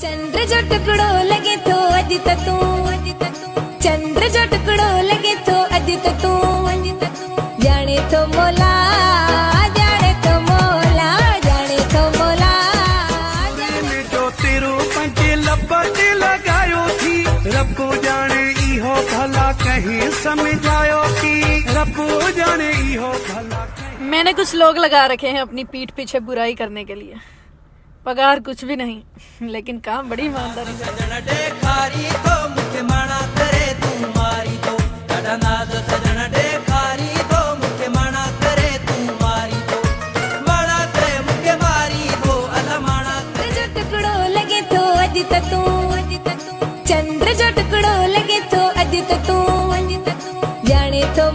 चंद्र जो टुकड़ो लगे तो अज तू, चंद्र जो टुकड़ो लगे तो अज तू, जाने तो मोला, जाने तो मोला, जाने तो मोला। जो तेरो पंज लपट लगायो थी, रब्बो जाने इहो भला कहीं समझायो की, रब्बो जाने इहो भला। मैंने कुछ लोग लगा रखे हैं अपनी पीठ पीछे बुराई करने के लिए, पगार कुछ भी नहीं, लेकिन काम बड़ी ईमानदारी से। तू चंद्र जो टुकड़ो लगे तो अज तू, जाने तो